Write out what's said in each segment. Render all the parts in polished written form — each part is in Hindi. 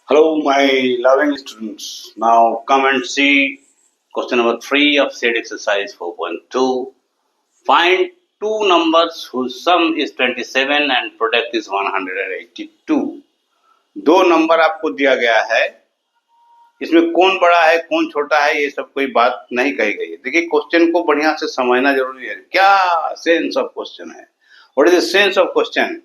Hello, my loving students. Now come and see question number 3 of set exercise 4.2. Find two numbers whose sum is 27 and product is 182. दो नंबर आपको दिया गया है, इसमें कौन बड़ा है कौन छोटा है ये सब कोई बात नहीं कही गई है। देखिए क्वेश्चन को बढ़िया से समझना जरूरी है। क्या सेंस ऑफ क्वेश्चन है, what is the sense of question?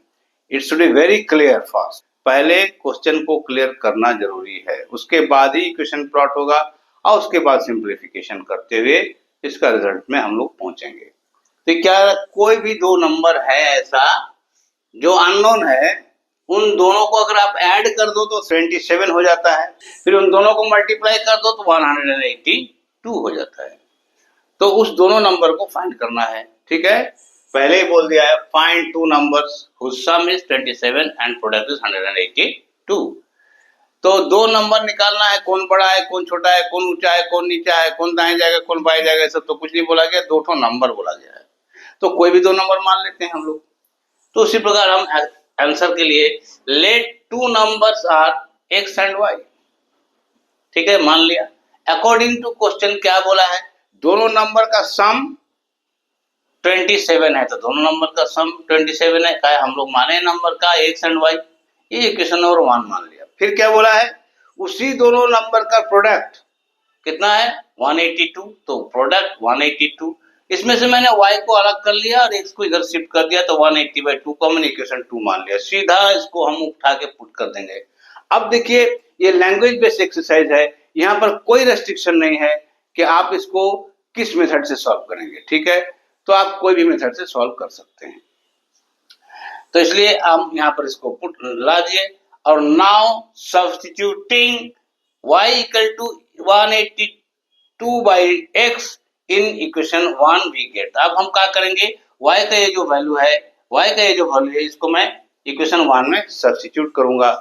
It should be very clear first. पहले क्वेश्चन को क्लियर करना जरूरी है, उसके बाद ही इक्वेशन प्लॉट होगा और उसके बाद सिंप्लीफिकेशन करते हुए इसका रिजल्ट में हम लोग पहुंचेंगे। तो क्या कोई भी दो नंबर है ऐसा जो अननोन है, उन दोनों को अगर आप ऐड कर दो तो 27 हो जाता है, फिर उन दोनों को मल्टीप्लाई कर दो तो 182 हो जाता है। तो उस दोनों नंबर को फाइंड करना है। ठीक है, पहले ही बोल दिया है find two numbers whose sum is 27 and product is 182। तो दो नंबर निकालना है, कौन बड़ा है कौन छोटा है, कौन ऊंचा है कौन नीचा है, कौन दाएं जाएगा कौन बाएं जाएगा, सब तो कुछ नहीं बोला गया, दो ठो नंबर बोला गया है। तो कोई भी दो नंबर मान लेते हैं हम लोग। तो उसी प्रकार हम आंसर के लिए let two numbers are x and y। ठीक है, मान लिया। अकॉर्डिंग टू क्वेश्चन क्या बोला है, दोनों नंबर का सम 27 है, तो दोनों नंबर का सम 27 है। क्या हम लोग माने नंबर का x एंड y, ये इक्वेशन नंबर 1 मान लिया। फिर क्या बोला है, उसी दोनों नंबर का प्रोडक्ट कितना है 182, तो प्रोडक्ट 182। इसमें से मैंने y को अलग कर लिया और x को इधर शिफ्ट कर दिया, तो 180/2 कॉमन इक्वेशन 2 मान लिया। सीधा इसको हम उठा के पुट कर देंगे। अब देखिए ये लैंग्वेज बेस्ड एक्सरसाइज है, यहाँ पर कोई रेस्ट्रिक्शन नहीं है कि आप इसको किस मेथड से सॉल्व करेंगे। ठीक है, तो आप कोई भी मेथड से सॉल्व कर सकते हैं। तो इसलिए हम यहाँ पर इसको पुट ला दिए और now substituting y equal to 182/x in equation 1 we get. अब हम क्या करेंगे, y का ये जो वैल्यू है, इसको मैं इक्वेशन 1 में सब्स्टिट्यूट करूंगा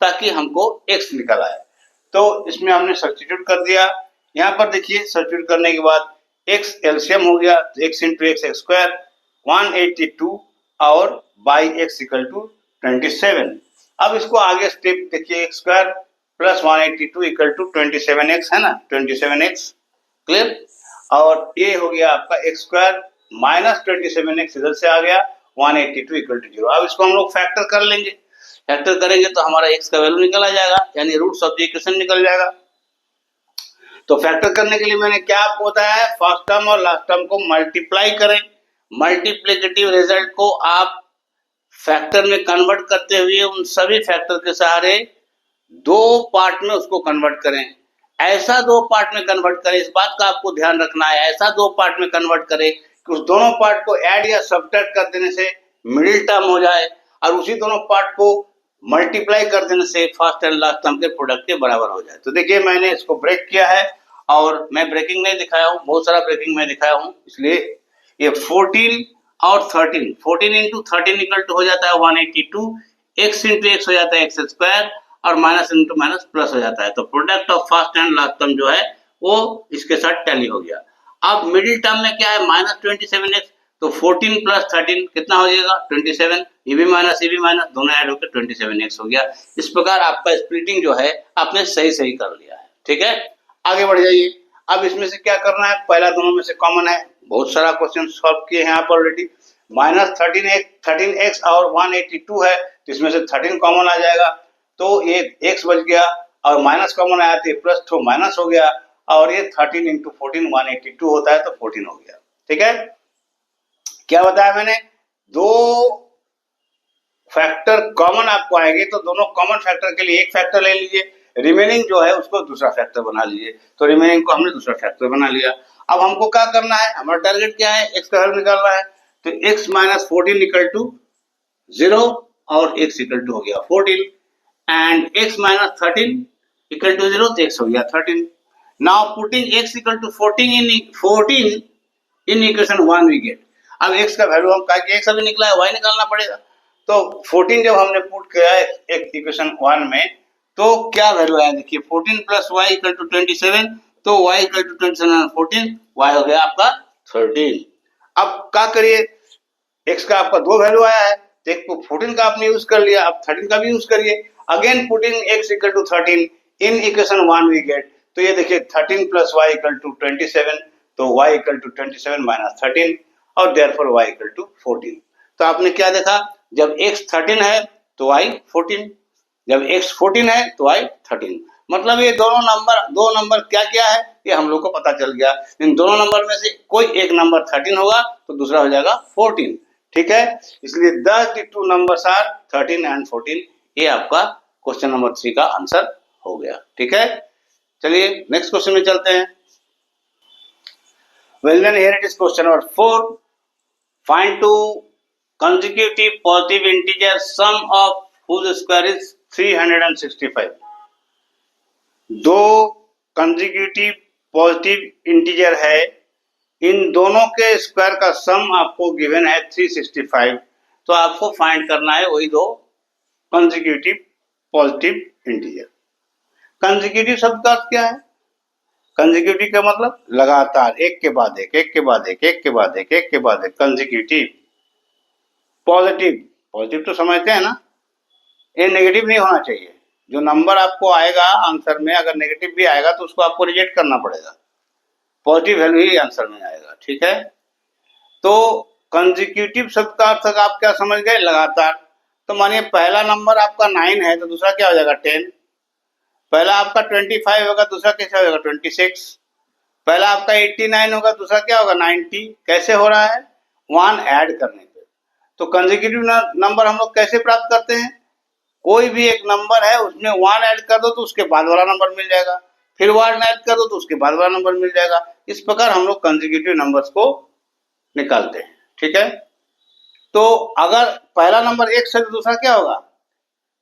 ताकि हमको x निकल आए। तो इसमें हमने सब्स्टिट्यूट कर दिया। यहाँ पर देखिए सब्स्टिट्यूट करने के बाद x एलसीएम हो गया, तो x into x x square 182 और बाई x इक्वल टू 27। अब इसको आगे स्टेप देखिए, x square plus 182 equal to 27x है ना, 27x क्लियर। और ये हो गया आपका एक्स स्क्वायर माइनस 27x इधर से आ गया 182 इक्वल टू 0। अब इसको हम लोग फैक्टर कर लेंगे, फैक्टर करेंगे तो हमारा x का वैल्यू निकल आ जाएगा, यानी रूट्स ऑफ द इक्वेशन निकल जाएगा। तो फैक्टर करने के लिए मैंने क्या आपको बताया है, फर्स्ट टर्म और लास्ट टर्म को मल्टीप्लाई करें। मल्टीप्लिकेटिव रिजल्ट को आप फैक्टर में कन्वर्ट करते हुए उन सभी फैक्टर के सहारे दो पार्ट में उसको कन्वर्ट करें। ऐसा दो पार्ट में कन्वर्ट करें, इस बात का आपको ध्यान रखना है, ऐसा दो पार्ट में कन्वर्ट करें कि उस दोनों पार्ट को ऐड या सब्ट्रैक्ट कर देने से मिडिल टर्म हो जाए और उसी दोनों पार्ट को मल्टीप्लाई कर देने से फर्स्ट एंड लास्ट टर्म के प्रोडक्ट के बराबर हो जाए। तो देखिए मैंने इसको ब्रेक किया है और मैं ब्रेकिंग नहीं दिखाया हूँ, बहुत सारा ब्रेकिंग मैं दिखाया हूँ, इसलिए ये 14 और 13, 14 इंटू 13 इक्वल टू हो जाता है 182, x इंटू एक्स हो जाता है एक्स स्क्वायर और माइनस इंटू माइनस प्लस हो जाता है। तो product of first and last term जो है वो इसके साथ टैली हो गया। अब मिडिल टर्म में क्या है माइनस 27x, तो 14 प्लस 13 कितना हो जाएगा 27, ये भी माइनस दोनों ऐड होकर 27x हो गया। इस प्रकार आपका स्प्लिटिंग जो है आपने सही सही कर लिया है। ठीक है, आगे बढ़ जाइए। अब इसमें से क्या करना है, पहला दोनों में से कॉमन है, बहुत सारा क्वेश्चन सॉल्व किए हैं यहाँ पर ऑलरेडी। माइनस 13x और 182 है, तो इसमें से 13 कॉमन आ जाएगा, तो ये x बच गया और माइनस कॉमन आया तो प्लस तो माइनस हो गया और ये 13 इंटू 14 182 होता है, तो 14 हो गया। ठीक है, क्या बताया मैंने, दो फैक्टर कॉमन आपको आएंगे तो दोनों कॉमन फैक्टर के लिए एक फैक्टर ले लीजिए, रिमेनिंग जो है उसको दूसरा फैक्टर बना लीजिए। तो रिमेनिंग को हमने दूसरा फैक्टर बना लिया। अब हमको क्या करना है, हमारा टारगेट क्या है, x का वैल्यू निकालना है। तो x माइनस 14 इक्वल टू 0 और x इक्वल टू हो गया 14 and x minus 13 equal to 0, तो x हो गया 13। Now putting x equal to 14 in equation 1 we get. अब x का वैल्यू हम क्या, x अभी निकला है, y निकालना पड़ेगा। तो 14 जब हमने पुट किया है एक इक्वेशन 1 में, तो क्या वैल्यू आया देखिए, 14 प्लस y इक्वल टू 27, तो y इक्वल टू 27 और 14, y हो गया आपका 13। अब क्या करिए, x का आपका दो वैल्यू आया है, तो एक 14 का आपने यूज कर लिया, अब 13 का भी यूज करिए। Again putting x equal to 13 in equation 1 we get, तो ये देखिए 13 प्लस y इक्वल टू 27, तो y इक्वल टू 27 माइनस 13 और देयरफॉर y इक्वल टू 14। तो आपने क्या देखा, जब x 13 है तो y 14, जब x 14 है तो y 13, मतलब ये दो नंबर क्या क्या है ये हम लोग को पता चल गया। इन दोनों नंबर में से कोई एक नंबर 13 होगा तो दूसरा हो जाएगा 14, ठीक है। इसलिए thus the two numbers are 13 and 14, ये आपका क्वेश्चन नंबर 3 का आंसर हो गया, ठीक है। चलिए नेक्स्ट क्वेश्चन में चलते हैं। Well then here it is question number 4. Find two consecutive positive integer sum of whose square is 365. दो कंसेक्यूटिव पॉजिटिव इंटीजर है, इन दोनों के स्क्वायर का सम आपको गिवन है 365, तो आपको फाइंड करना है वही दो कंसेक्यूटिव पॉजिटिव इंटीजर। कंसेक्यूटिव शब्द का अर्थ क्या है? कंसेक्यूटिव का मतलब लगातार, एक के बाद एक, एक के बाद एक, एक के बाद एक, एक के बाद एक, कंसेक्यूटिव। पॉजिटिव, पॉजिटिव तो समझते हैं ना, ये नेगेटिव नहीं होना चाहिए। जो नंबर आपको आएगा आंसर में अगर नेगेटिव भी आएगा तो उसको आपको रिजेक्ट करना पड़ेगा, पॉजिटिव वैल्यू ही आंसर में आएगा, ठीक है। तो कंसेक्यूटिव शब्द का अर्थ आप क्या समझ गए? लगातार। तो मानिए पहला नंबर आपका 9 है तो दूसरा क्या हो जाएगा 10, पहला आपका 25 होगा दूसरा कैसे हो जाएगा 26, पहला आपका 89 होगा दूसरा क्या होगा 90। कैसे हो रहा है? 1 ऐड करने पे। तो कंसेक्यूटिव नंबर हम लोग कैसे प्राप्त करते हैं? कोई भी एक नंबर है उसमें 1 ऐड कर दो तो उसके बाद वाला नंबर मिल जाएगा, फिर 1 ऐड कर दो तो उसके बाद वाला नंबर मिल जाएगा। इस प्रकार हम लोग कंसेक्यूटिव नंबर्स को निकालते हैं, ठीक है। तो अगर पहला नंबर x है तो दूसरा क्या होगा?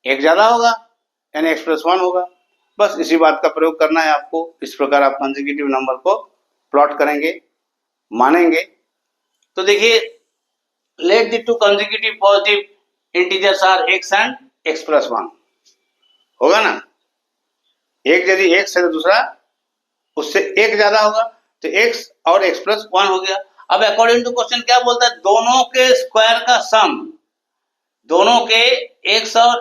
एक ज्यादा होगा, यानी x + 1 होगा। बस इसी बात का प्रयोग करना है आपको। इस प्रकार आप कंसेक्यूटिव नंबर को प्लॉट करेंगे, मानेंगे। तो देखिए, let the two consecutive positive integers are x and x + 1 होगा ना। एक यदि x है तो दूसरा उससे एक ज्यादा होगा, तो x और x + 1 हो गया। अब अकॉर्डिंग टू क्वेश्चन क्या बोलता है? दोनों के स्क्वायर का सम, दोनों के x और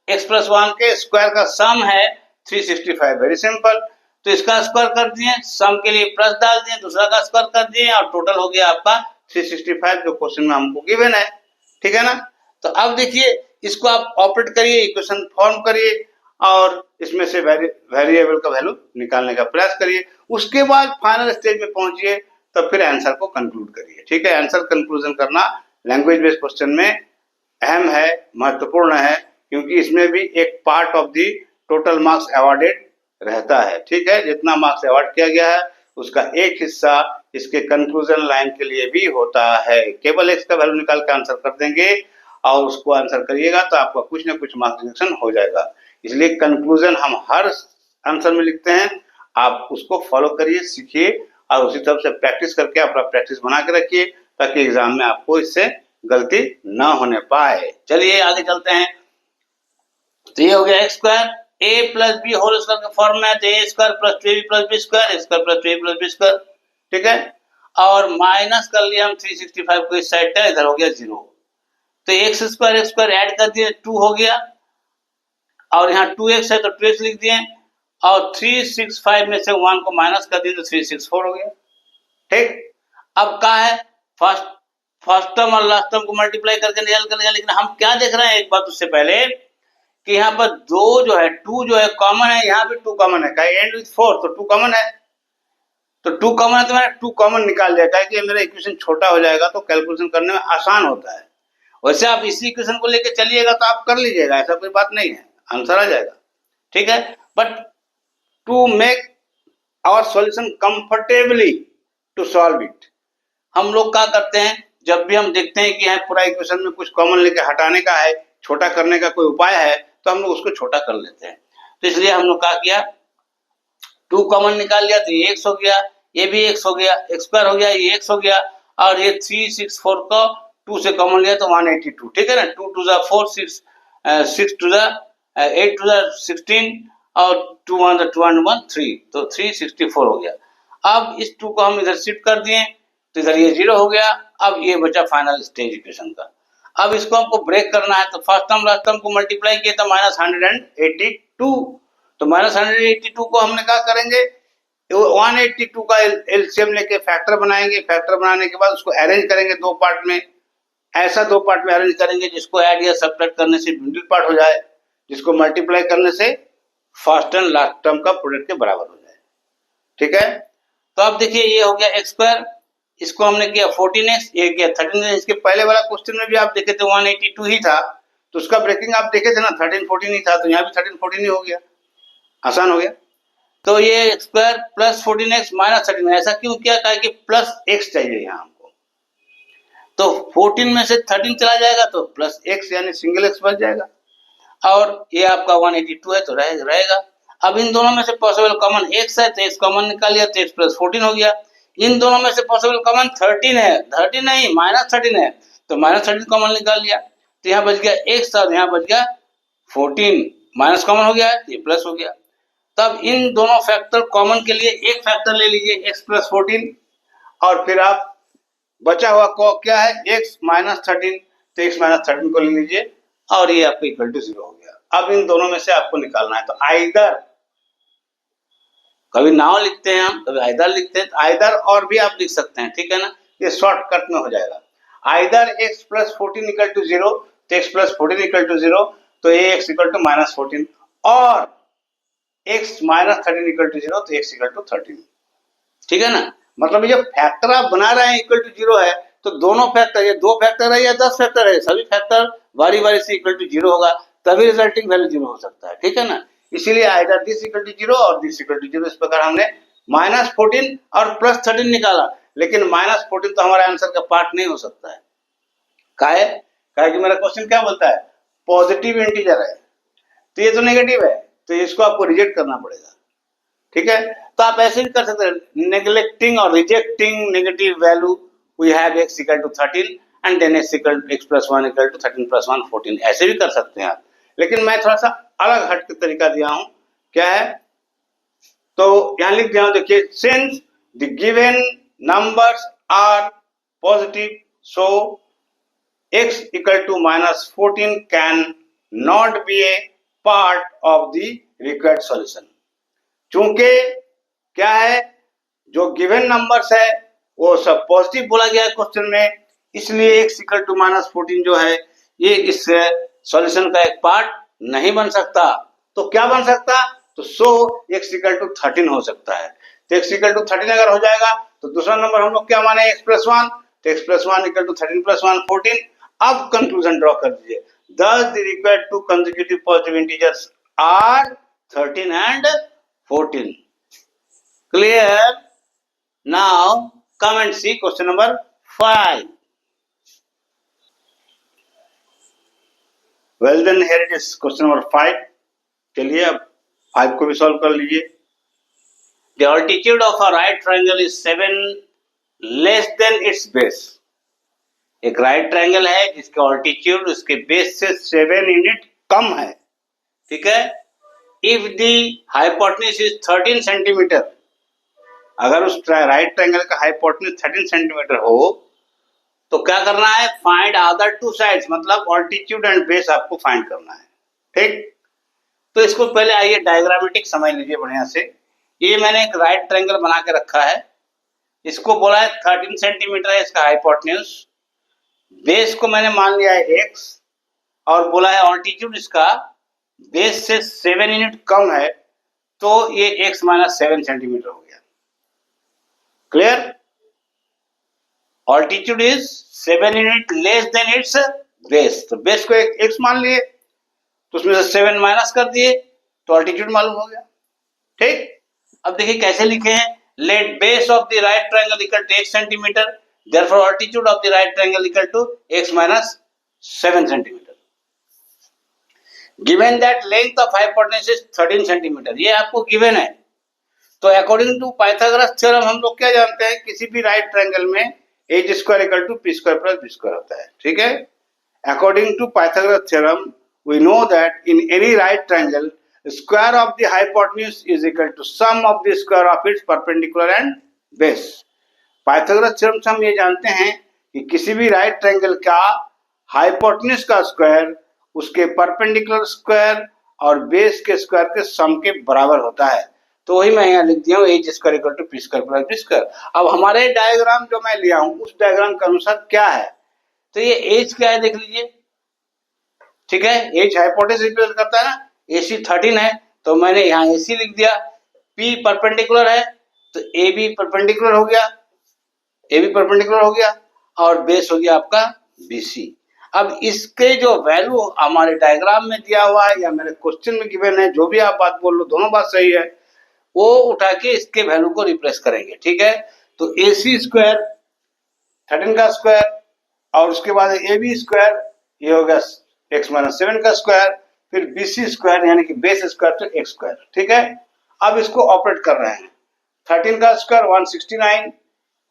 x + 1 के स्क्वायर का सम है 365। Very simple. तो इसका स्क्वायर कर दिए, सम के लिए प्लस डाल दिए, दूसरा का स्क्वायर कर दिए और टोटल हो गया आपका 365 जो क्वेश्चन में हमको गिवन है, ठीक है ना। तो अब देखिए इसको आप ऑपरेट करिए, इक्वेशन फॉर्म करिए और इसमें से वेरिएबल का वैल्यू निकालने का प्रयास करिए। उसके बाद फाइनल स्टेज में पहुंचिए, तब फिर आंसर को कंक्लूड करिए, ठीक है। आंसर कंक्लूजन करना लैंग्वेज बेस्ड क्वेश्चन में अहम है, महत्वपूर्ण है, क्योंकि इसमें भी एक part of the total marks awarded रहता है, ठीक है। जितना मार्क्स अवॉर्ड किया गया है उसका एक हिस्सा इसके कंक्लूजन लाइन के लिए भी होता है। केवल एक्स का वैल्यू निकाल के आंसर कर देंगे और उसको आंसर करिएगा तो आपका कुछ ना कुछ मार्क्स रिडक्शन हो जाएगा। इसलिए कंक्लूजन हम हर आंसर में लिखते हैं, आप उसको फॉलो करिए, सीखिए और उसी तरह से प्रैक्टिस करके अपना प्रैक्टिस बना के रखिए ताकि एग्जाम में आपको इससे गलती ना होने पाए। चलिए आगे चलते हैं। तो ये हो गया x square a + b whole square का फॉर्म में, तो a square + 2ab + b square, a square + 2ab + b square, ठीक है। और माइनस कर लिया हम 365 को इस साइड का, इधर हो गया 0। तो x स्क्वायर ऐड कर दिए 2 हो गया, और यहाँ 2x है तो 2x लिख दिए, और 365 में से 1 को माइनस कर दिए तो 364 हो गया, ठीक। अब क्या है, फर्स्ट टर्म और लास्ट टर्म को मल्टीप्लाई करके निकाल कर लिया। लेकिन हम क्या देख रहे हैं एक बात उससे पहले कि यहाँ पर 2 जो है 2 जो है कॉमन है, यहाँ भी 2 कॉमन है, का एंड विथ 4 तो 2 कॉमन है, तो 2 कॉमन है तो मैंने 2 कॉमन निकाल लिया, क्या कि मेरा इक्वेशन छोटा हो जाएगा तो कैलकुलेशन करने में आसान होता है। वैसे आप इसी इक्वेशन को लेके चलिएगा तो आप कर लीजिएगा, ऐसा कोई बात नहीं है, आंसर आ जाएगा, ठीक है। But to make our solution comfortably to solve it, हम लोग क्या करते हैं, जब भी हम देखते हैं कि यहाँ पूरा इक्वेशन में कुछ कॉमन लेके हटाने का है, छोटा करने का कोई उपाय है, तो हम लोग उसको छोटा कर लेते हैं। तो इसलिए हम लोग क्या किया, 2 कॉमन निकाल लिया तो ये x हो गया, ये भी x हो गया, x स्क्वायर हो गया, ये x हो गया, और ये 364 को 2 से कॉमन लिया तो 182, ठीक है ना। 2 * 4 6 6 * 8 * 16 और 2 * 1 3, तो 364 हो गया। अब इस 2 को हम इधर शिफ्ट कर दिए तो इधर ये 0 हो गया। अब ये बचा फाइनल स्टेज इक्वेशन का। अब इसको हमको ब्रेक करना है, तो फर्स्ट टर्म लास्ट टर्म को मल्टीप्लाई किया था -182, तो -182 को हमने क्या करेंगे, 182 का एलसीएम लेके फैक्टर बनाएंगे, फैक्टर बनाने के बाद उसको अरेंज करेंगे दो पार्ट में, ऐसा दो पार्ट में अरेंज करेंगे जिसको ऐड या सब्ट्रैक्ट करने से मिडिल पार्ट हो जाए, जिसको मल्टीप्लाई करने से फर्स्ट एंड लास्ट टर्म का प्रोडक्ट के बराबर हो जाए। ठीक है, तो अब देखिए ये हो गया एक्स स्क्वायर, इसको हमने किया 14x, ये किया 13x। इसके पहले वाला क्वेश्चन में भी आप देखे थे 182 ही था, तो उसका ब्रेकिंग आप देखे थे ना 13 14 ही था, तो यहाँ भी 13 14 ही हो गया, आसान हो गया। तो ये x square plus 14x minus 13, ऐसा क्यों किया, कहा कि प्लस x चाहिए यहाँ हमको, तो 14 में से 13 चला जाएगा तो प्लस x यानी सिंगल x बच जाएगा, और ये आपका 182 है तो रहेगा। अब इन दोनों में से पॉसिबल कॉमन x है, तो x कॉमन निकाल लिया तो x प्लस 14 हो गया। इन दोनों में से पॉसिबल कॉमन 13 है, 13 नहीं -13 है, तो -13 कॉमन निकाल लिया, तो यहाँ बच गया x और यहाँ बच गया 14, माइनस कॉमन हो गया है तो ये प्लस हो गया। तब इन दोनों फैक्टर कॉमन के लिए एक फैक्टर ले लीजिए x प्लस 14, और फिर आप बचा हुआ को क्या है x -13, तो x -13 को ले लीजिए और ये आपको इक्वल टू 0 हो गया। अब इन दोनों में से आपको निकालना है, तो आइदर, कभी नाउ लिखते हैं हम, कभी आइदर लिखते हैं, तो आइदर और भी आप लिख सकते हैं, ठीक है ना, ये शॉर्टकट में हो जाएगा। Either x plus 14 equal to 0, तो x प्लस 14 इक्वल टू 0, तो ये x इक्वल टू -14, और x -13 इक्वल टू 0, तो x इक्वल टू 13, ठीक है ना। मतलब ये फैक्टर आप बना रहे हैं इक्वल टू 0 है, तो दोनों फैक्टर, ये 2 फैक्टर है या 10 फैक्टर है, सभी फैक्टर बारी बारी से इक्वल टू 0 होगा, तभी रिजल्टिंग वैल्यू 0 हो सकता है, ठीक है ना। इसीलिए आइदर दिस इक्वल टू 0 और दिस इक्वल टू 0, इस प्रकार हमने -14 और प्लस 13 निकाला, लेकिन -14 तो हमारे आंसर का पार्ट नहीं हो सकता है। काहे कि मेरा क्वेश्चन क्या बोलता है, पॉजिटिव इंटीजर है, तो ये तो नेगेटिव है, तो इसको आपको रिजेक्ट करना पड़ेगा, ठीक है। तो आप ऐसे भी कर सकते हैं, नेग्लेक्टिंग और rejecting negative value, we have x equal to 13 and then x plus 1 equal to 13 plus 1 14, ऐसे भी कर सकते हैं आप, लेकिन मैं थोड़ा सा अलग हट के तरीका दिया हूं। क्या है, तो यहां लिख दिया हूं, देखिए, since the given numbers are positive, so x equal to -14 can not be a part of the required solution. चूंकि क्या है, जो गिवन नंबर्स है वो सब पॉजिटिव बोला गया है क्वेश्चन में, इसलिए x इक्वल टू -14 जो है ये इस सॉल्यूशन का एक पार्ट नहीं बन सकता। तो क्या बन सकता, तो सो x इक्वल टू 13 हो सकता है। तो x इक्वल टू 13 अगर हो जाएगा तो दूसरा नंबर हम लोग क्या माने, x प्लस 1, तो x plus 1 equal to 13 plus 1 14। अब कंक्लूजन ड्रॉ कर दीजिए, thus the required two consecutive positive integers are 13 and 14. Clear? Now come and see question number 5. Well then, here it is question number 5. चलिए अब 5 को भी सॉल्व कर लीजिए। The altitude of a right triangle is 7 less than its base. एक राइट ट्रायंगल है जिसके ऑल्टीट्यूड उसके बेस से 7 यूनिट कम है, ठीक है। If the hypotenuse is 13 centimetre, अगर उस राइट ट्रायंगल का हाइपोटेन्यूज 13 सेंटीमीटर हो तो क्या करना है, फाइंड अदर टू साइड्स, मतलब ऑल्टीट्यूड एंड बेस आपको फाइंड करना है, ठीक। तो इसको पहले आइए डायग्रामेटिक समझ लीजिए बढ़िया से। ये मैंने एक राइट ट्रायंगल बना के रखा है, इसको बोला है 13 सेंटीमीटर है इसका हाइपोटेन्यूज, बेस को मैंने मान लिया है x, और बोला है ऑल्टीट्यूड इसका बेस से 7 यूनिट कम है, तो ये x माइनस 7 सेंटीमीटर हो गया। Clear, altitude is 7 unit less than it's base, तो बेस को x मान लिए, तो उसमें से 7 माइनस कर दिए तो ऑल्टीट्यूड मालूम हो गया, ठीक। अब देखिए कैसे लिखे हैं, let base of the right triangle equal to x centimetre, therefore altitude of the right triangle equal to x minus 7 centimeter. Given that length of hypotenuse is 13 centimeter, ये आपको given है, तो अकॉर्डिंग टू पाइथागोरस थ्योरम हम लोग क्या जानते हैं, किसी भी राइट ट्रायंगल में H square equal to P square plus B square होता है, ठीक है। According to Pythagoras theorem we know that in any right triangle square of the hypotenuse is equal to sum of the square of its perpendicular and base. Pythagoras theorem से हम ये जानते हैं कि किसी भी राइट ट्रायंगल का हाइपोटेन्यूज का स्क्वायर उसके परपेंडिकुलर स्क्वायर और बेस के स्क्वायर के सम के बराबर होता है। तो वही मैं यहाँ लिख दिया हूँ H square equal to P square plus B square. अब हमारे डायग्राम जो मैं लिया हूँ उस डायग्राम के अनुसार क्या है, तो ये एच क्या है देख लीजिए, ठीक है, एच हाइपोटेन्यूज रिप्रेजेंट करता है ना, AC 13 है तो मैंने यहाँ AC लिख दिया, P परपेंडिकुलर है तो AB परपेंडिकुलर हो गया, AB परपेंडिकुलर हो गया और बेस हो गया आपका BC। अब इसके जो वैल्यू हमारे डायग्राम में दिया हुआ है या मेरे क्वेश्चन में गिवन है, जो भी आप बात बोल लो दोनों बात सही है, वो उठा के इसके वैल्यू को रिप्लेस करेंगे, ठीक है। तो AC स्क्वायर 13 का स्क्वायर और उसके बाद AB स्क्वायर ये हो गया x माइनस 7 का स्क्वायर, फिर BC स्क्वायर यानी कि बेस स्क्वायर तो x स्क्वायर, ठीक है। अब इसको ऑपरेट कर रहे हैं, 13 का square 169,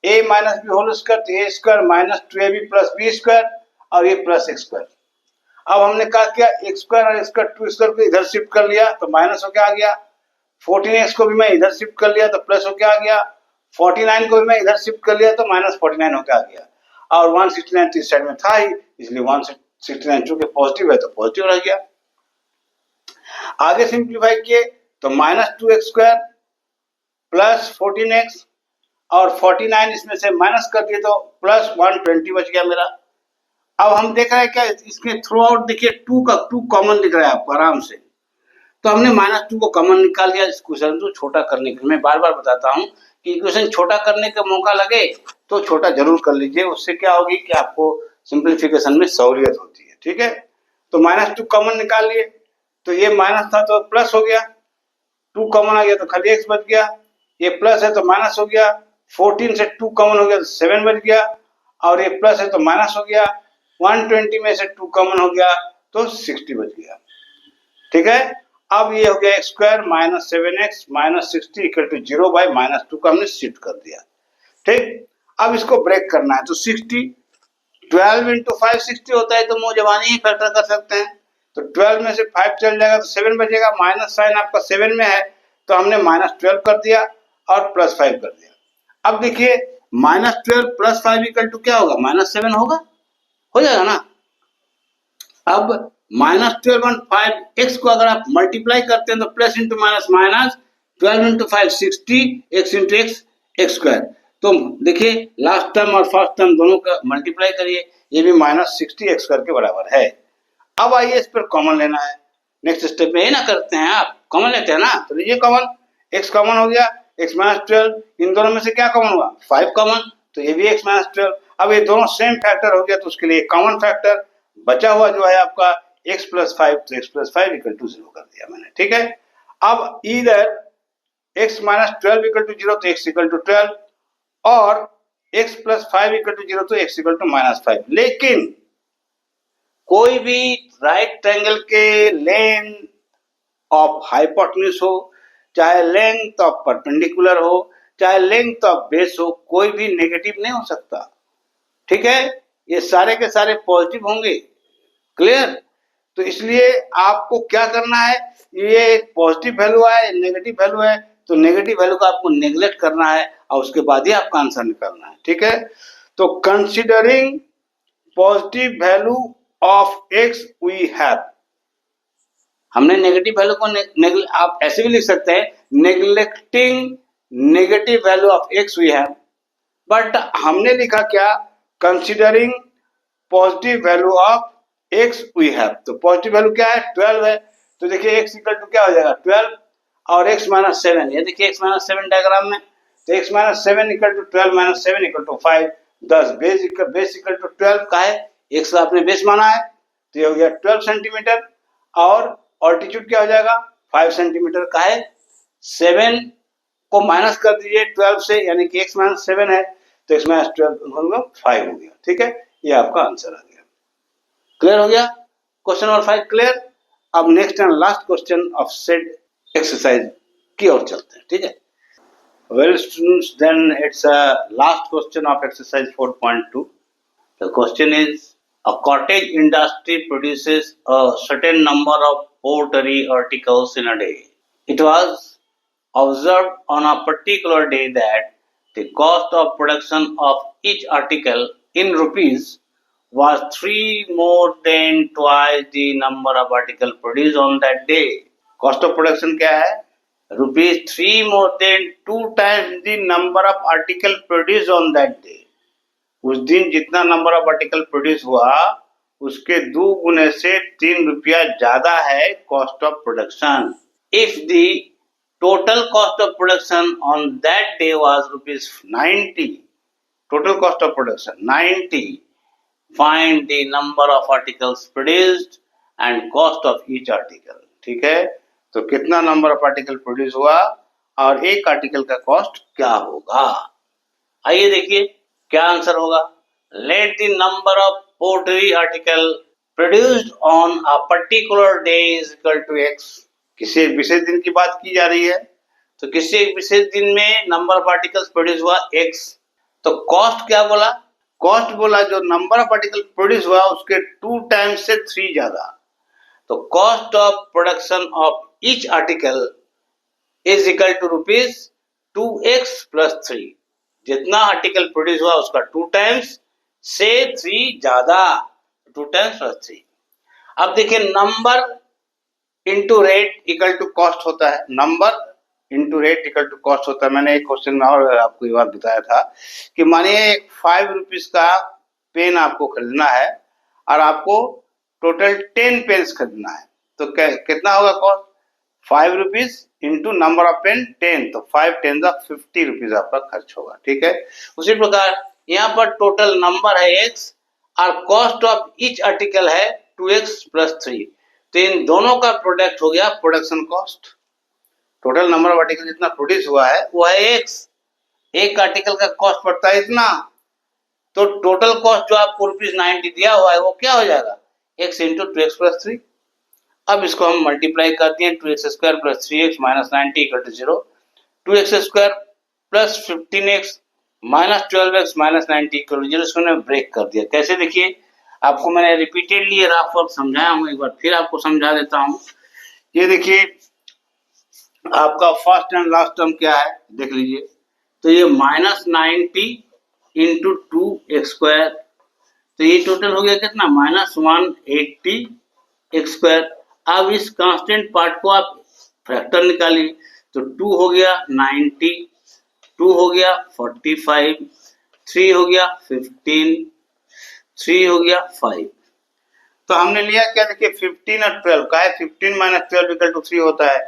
a minus B whole square तो a square minus 2ab plus b square और ये प्लस x स्क्वायर। अब हमने क्या किया, x स्क्वायर और x स्क्वायर 2 स्क्वायर को इधर शिफ्ट कर लिया तो माइनस होके आ गया, 14x को भी मैं इधर शिफ्ट कर लिया तो प्लस होके आ गया, 49 को भी मैं इधर शिफ्ट कर लिया तो माइनस 49 होके आ गया और 169 तो इस साइड में था ही इसलिए 169 चूंकि पॉजिटिव है तो पॉजिटिव रह गया। आगे सिंप्लीफाई किए तो minus 2x square plus 14x और 49 इसमें से माइनस कर दिए तो प्लस 120 बच गया मेरा। अब हम देख रहे हैं क्या इसके थ्रू आउट देखिए 2 का 2 कॉमन दिख रहा है आपको आराम से, तो हमने माइनस 2 को कॉमन निकाल लिया। इस क्वेश्चन को छोटा करने के लिए मैं बार बार बताता हूँ कि इक्वेशन छोटा करने का मौका लगे तो छोटा जरूर कर लीजिए, उससे क्या होगी कि आपको सिंप्लीफिकेशन में सहूलियत होती है, ठीक है। तो माइनस 2 कॉमन निकाल लिए तो ये माइनस था तो प्लस हो गया, 2 कॉमन आ गया तो खाली x बच गया, ये प्लस है तो माइनस हो गया, 14 से 2 कॉमन हो गया तो 7 बच गया और ये प्लस है तो माइनस हो गया, 120 में से 2 कॉमन हो गया तो 60 बच गया, ठीक है। अब ये हो गया x square minus 7x minus 60 equal to 0 by minus 2 का हमने शिफ्ट कर दिया, ठीक। अब इसको ब्रेक करना है तो 60 12 इंटू 5 60 होता है तो मौजवानी ही फैक्टर कर सकते हैं, तो 12 में से 5 चल जाएगा तो 7 बचेगा, माइनस साइन आपका 7 में है तो हमने माइनस 12 कर दिया और प्लस 5 कर दिया। अब देखिए माइनस 12 प्लस 5 इक्वल टू क्या होगा, माइनस 7 होगा, हो जाएगा ना। अब माइनस 12 और 5 को अगर आप मल्टीप्लाई करते हैं तो plus into minus minus, 12 into 5 60, x into x square. तो देखिए लास्ट टर्म और फर्स्ट टर्म दोनों का मल्टीप्लाई करिए, ये भी माइनस 60 एक्स स्क्वायर के बराबर है। अब आइए इस पर कॉमन लेना है, नेक्स्ट स्टेप में ये ना करते हैं आप कॉमन लेते हैं ना, तो लीजिए कॉमन, x कॉमन हो गया, x माइनस 12, इन दोनों में से क्या कॉमन हुआ 5 कॉमन तो ये भी x माइनस 12। अब ये दोनों सेम फैक्टर हो गया तो उसके लिए कॉमन फैक्टर बचा हुआ जो है आपका x प्लस 5 तो x प्लस 5 इक्वल टू 0 कर दिया मैंने, ठीक है। अब इधर x माइनस 12 इक्वल टू 0 तो x इक्वल टू 12 और x प्लस 5 इक्वल टू 0 तो x इक्वल टू माइनस 5। लेकिन कोई भी राइट ट्रायंगल के लेंथ ऑफ हाइपोटेन्यूज हो, चाहे लेंथ ऑफ परपेंडिकुलर हो, चाहे लेंथ ऑफ बेस हो, कोई भी नेगेटिव नहीं हो सकता, ठीक है। ये सारे के सारे पॉजिटिव होंगे, क्लियर। तो इसलिए आपको क्या करना है, ये एक पॉजिटिव वैल्यू है नेगेटिव वैल्यू है तो नेगेटिव वैल्यू का आपको नेग्लेक्ट करना है और उसके बाद ही आपका आंसर निकालना है, ठीक है। तो considering positive value of x we have, हमने नेगेटिव वैल्यू को आप ऐसे भी लिख सकते हैं neglecting negative value of x we have, but हमने लिखा क्या considering positive value of x we have. तो पॉजिटिव वैल्यू क्या है 12 है तो देखिए x इक्वल टू क्या हो जाएगा 12 और x माइनस 7, ये देखिए x माइनस 7 डायग्राम में तो x minus 7 equal to 12 minus 7 equal to 5, 10 base equal to 12 का है, x का आपने बेस माना है तो ये हो गया 12 सेंटीमीटर और ऑल्टीट्यूड क्या हो जाएगा 5 सेंटीमीटर का है, 7 को माइनस कर दीजिए 12 से यानी कि x माइनस 7 है तो x माइनस 12 5 हो गया, ठीक है। ये आपका आंसर आ गया, क्लियर हो गया क्वेश्चन नंबर 5 क्लियर। अब next and last question of set exercise की ओर चलते हैं, ठीक है। Well students, then it's a last question of exercise 4.2. The question is a cottage industry produces a certain number of pottery articles in a day. It was observed on a particular day that the cost of production of each article in rupees was 3 more than twice the number of article produced on that day. Cost of production क्या है? Rupees 3 more than 2 times the number of article produced on that day. उस दिन जितना नंबर ऑफ आर्टिकल प्रोड्यूस हुआ उसके 2 गुने से 3 रुपया ज्यादा है cost of production. If the total cost of production on that day was rupees 90, total cost of production 90, find the number of articles produced and cost of each article. ठीक है, तो कितना नंबर ऑफ आर्टिकल प्रोड्यूस हुआ और एक आर्टिकल का कॉस्ट क्या होगा. आइए देखिए क्या आंसर होगा. Let the number of pottery article produced on a particular day is equal to x. किसी एक विशेष दिन की बात की जा रही है, तो किसी एक विशेष दिन में नंबर ऑफ आर्टिकल्स प्रोड्यूस हुआ एक्स. तो कॉस्ट क्या बोला? कॉस्ट बोला जो नंबर ऑफ आर्टिकल प्रोड्यूस हुआ उसके 2 टाइम्स से 3 ज्यादा. तो cost of production of each article is equal to rupees 2x plus 3. जितना आर्टिकल प्रोड्यूस हुआ उसका 2 टाइम्स से 3 ज्यादा, 2 टाइम्स प्लस 3. अब देखिए number into rate equal to cost होता है. Number into rate equal to cost होता है. मैंने एक क्वेश्चन में और आपको ये बात बताया था कि मानिए 5 रुपीज का पेन आपको खरीदना है और आपको टोटल 10 पेन्स खरीदना है, तो कितना होगा cost? 5 rupees into number of pen 10, तो 5 10 50 रुपीज आपका खर्च होगा. ठीक है, उसी प्रकार यहाँ पर टोटल नंबर है x और कॉस्ट ऑफ ईच आर्टिकल है 2x प्लस 3. तो इन दोनों का प्रोडक्ट हो गया production cost. Total number of article जितना प्रोड्यूस हुआ है वो है x, एक आर्टिकल का कॉस्ट पड़ता है इतना, तो टोटल कॉस्ट जो आपको रुपीज 90 दिया हुआ है वो क्या हो जाएगा? x into 2x plus 3. अब इसको हम मल्टीप्लाई करते हैं. 2x square plus 3x minus 90 equal to 0. 2x square plus 15x minus 12x minus 90 equal to 0. इसको मैंने ब्रेक कर दिया. कैसे? देखिए आपको मैंने रिपीटेडली रफ वर्क समझाया हूँ, एक बार फिर आपको समझा देता हूँ. ये देखिए आपका फर्स्ट एंड लास्ट टर्म क्या है देख लीजिए. तो ये माइनस 90 इंटू 2x स्क्वायर, तो ये टोटल हो गया कितना? Minus 180 x square. अब इस कांस्टेंट पार्ट को आप फैक्टर निकालिए, तो 2 हो गया 90, 2 हो गया 45, 3 हो गया 15, 3 हो गया 5. तो हमने लिया क्या? देखिए 15 और 12 का है. 15 माइनस 12 इक्वल टू 3 होता है.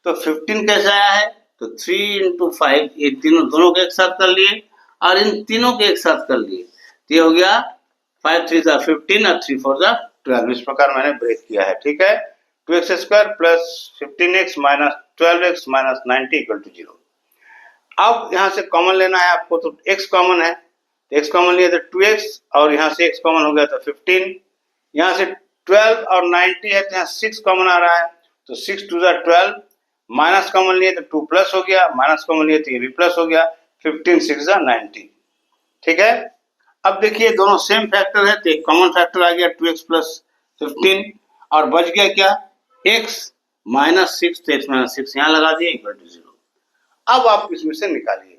तो 15 कैसे आया है? तो 3 इंटू 5, ये तीनों दोनों के एक साथ कर लिए और इन तीनों के एक साथ कर लिए. तो ये हो गया 5 3 15 और 3 4 12. इस प्रकार मैंने ब्रेक किया है. ठीक है, 2x square plus 15x minus 12x minus 90 equal to 0. अब यहाँ से कॉमन लेना है आपको, तो x कॉमन है, तो x कॉमन लिया तो 2x और यहाँ से x कॉमन हो गया तो 15. यहाँ से 12 और 90 है तो यहाँ 6 कॉमन आ रहा है, तो 6 2 12. माइनस कॉमन लिए तो 2 प्लस हो गया, माइनस कॉमन लिए तो ये भी प्लस हो गया. 15 6 90. ठीक है, अब देखिए दोनों सेम फैक्टर है तो एक कॉमन फैक्टर आ गया 2x प्लस 15 और बच गया क्या? x माइनस 6, तो x माइनस 6 यहाँ लगा दिए इक्वल टू 0. अब आप इसमें से निकालिए,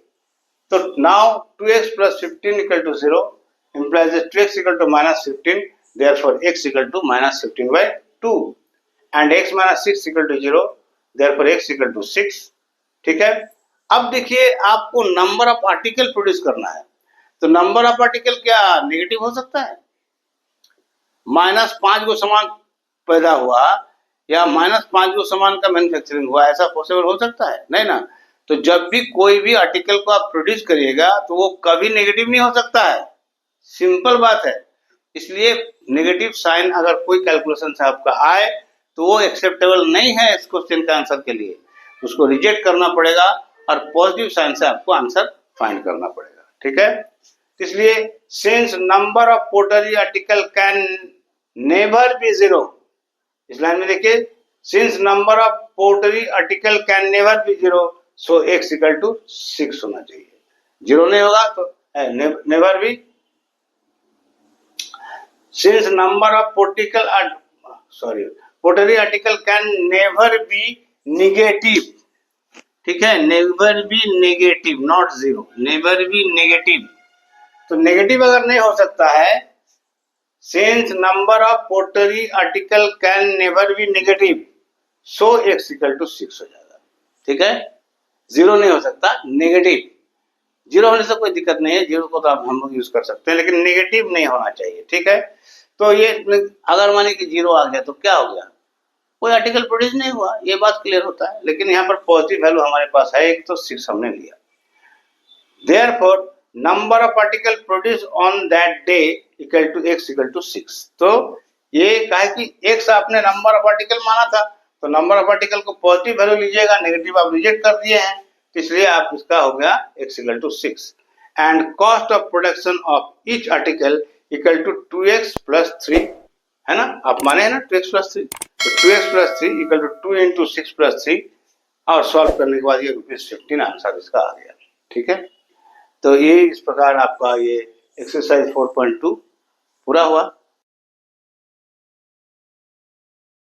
तो now 2x plus 15 equal to 0 implies that 2x equal to minus 15, therefore x equal to minus 15 by 2 and x minus 6 equal to 0, therefore x equal to 6. ठीक है, अब देखिए आपको नंबर ऑफ आर्टिकल प्रोड्यूस करना है, तो नंबर ऑफ आर्टिकल क्या नेगेटिव हो सकता है? -5 गो सामान पैदा हुआ या -5 गो सामान का मैन्युफैक्चरिंग हुआ, ऐसा पॉसिबल हो सकता है? नहीं ना. तो जब भी कोई भी आर्टिकल को आप प्रोड्यूस करिएगा तो वो कभी नेगेटिव नहीं हो सकता है. सिंपल बात है. इसलिए नेगेटिव साइन अगर कोई कैलकुलेशन से आपका आए तो वो एक्सेप्टेबल नहीं है इस क्वेश्चन का आंसर के लिए, उसको रिजेक्ट करना पड़ेगा और पॉजिटिव साइन से आपको आंसर फाइंड करना पड़ेगा. ठीक है, इसलिए since number of pottery article can never be 0, इस लाइन में देखिए since number of pottery article can never be 0, so x equal to 6 होना चाहिए. 0 नहीं होगा तो never be. Since number of pottery article can never be negative. ठीक है, never be negative, not 0, never be negative. तो नेगेटिव अगर नहीं हो सकता है since number of pottery article can never be negative so x equal to 6 हो जाएगा। ठीक है, जीरो नहीं हो सकता, नेगेटिव। जीरो होने से कोई दिक्कत नहीं है, जीरो को तो आप हम लोग यूज कर सकते हैं, लेकिन नेगेटिव नहीं होना चाहिए। ठीक है, तो ये अगर माने कि जीरो आ गया तो क्या हो गया, कोई आर्टिकल प्रोड्यूस नहीं हुआ, ये बात क्लियर होता है। लेकिन यहाँ पर पॉजिटिव वैल्यू हमारे पास है एक, तो 6 हमने लिया। Therefore, number of article produced on that day equal to x equal to 6। तो ये कहा कि x आपने नंबर ऑफ आर्टिकल माना था, तो नंबर ऑफ आर्टिकल को पॉजिटिव वैल्यू लीजिएगा, नेगेटिव आप रिजेक्ट कर दिए हैं, इसलिए आप इसका हो गया x equal to 6। And cost of production of each article equal to 2x plus 3, है ना, आप माने हैं ना 2x प्लस 3, तो 2x plus 3 equal to 2 into 6 plus 3, और सॉल्व करने के बाद ये ₹15 आंसर इसका आ गया। ठीक है, तो ये इस प्रकार आपका ये एक्सरसाइज 4.2 पूरा हुआ।